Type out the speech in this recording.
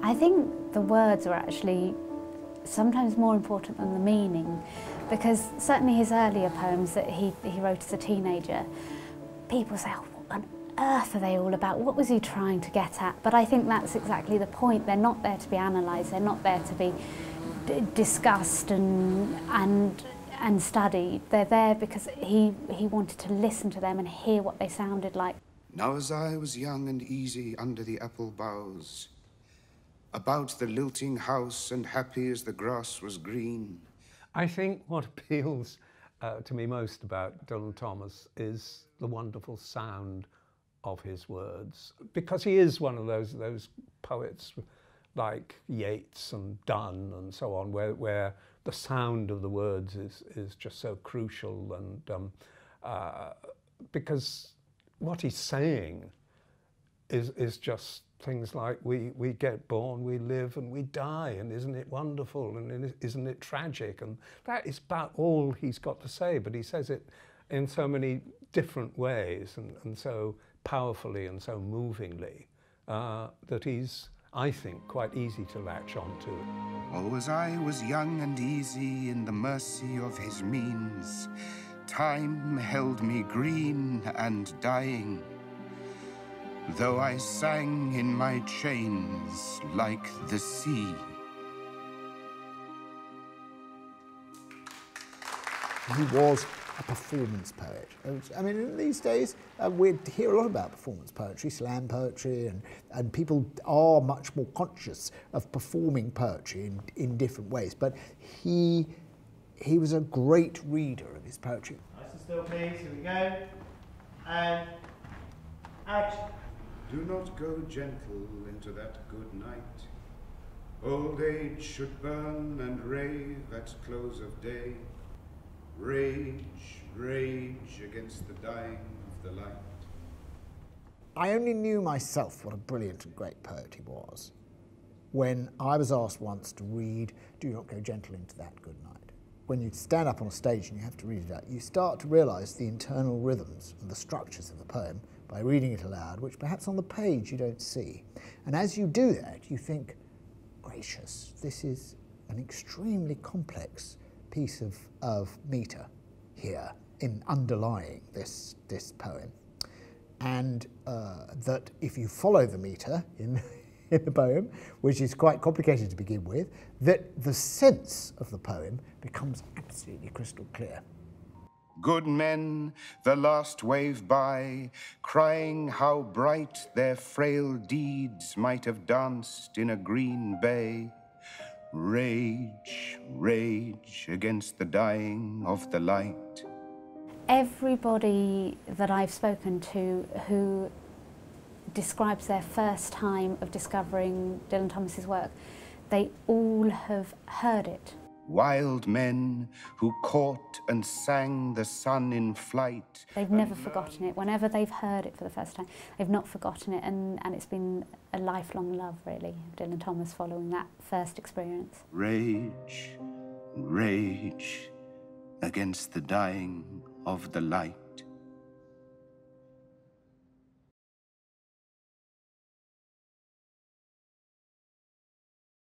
I think the words are actually sometimes more important than the meaning, because certainly his earlier poems that he wrote as a teenager, people say, oh, what on earth are they all about? What was he trying to get at? But I think that's exactly the point. They're not there to be analysed, they're not there to be discussed and studied. They're there because he wanted to listen to them and hear what they sounded like. Now as I was young and easy under the apple boughs, about the lilting house and happy as the grass was green. I think what appeals to me most about Dylan Thomas is the wonderful sound of his words, because he is one of those poets like Yeats and Donne and so on, where the sound of the words is just so crucial, and because what he's saying is just things like we get born, we live, and we die, and isn't it wonderful, and isn't it tragic? And that is about all he's got to say, but he says it in so many different ways and so powerfully and so movingly that he's, I think, quite easy to latch on to. Oh, as I was young and easy in the mercy of his means, time held me green and dying, though I sang in my chains like the sea. He was a performance poet. I mean, in these days, we hear a lot about performance poetry, slam poetry, and people are much more conscious of performing poetry in different ways. But he was a great reader of his poetry. Nice and still, please. Here we go. And action. Do not go gentle into that good night. Old age should burn and rave at close of day. Rage, rage against the dying of the light. I only knew myself what a brilliant and great poet he was when I was asked once to read Do Not Go Gentle into That Good Night. When you stand up on a stage and you have to read it out, you start to realise the internal rhythms and the structures of the poem by reading it aloud, which perhaps on the page you don't see. And as you do that, you think, gracious, this is an extremely complex piece of metre here in underlying this poem. And that if you follow the metre in the poem, which is quite complicated to begin with, that the sense of the poem becomes absolutely crystal clear. Good men, the last wave by, crying how bright their frail deeds might have danced in a green bay. Rage, rage against the dying of the light. Everybody that I've spoken to who describes their first time of discovering Dylan Thomas's work, they all have heard it. Wild men who caught and sang the sun in flight. They've never forgotten it. Whenever they've heard it for the first time, they've not forgotten it, and it's been a lifelong love, really, of Dylan Thomas following that first experience. Rage, rage against the dying of the light.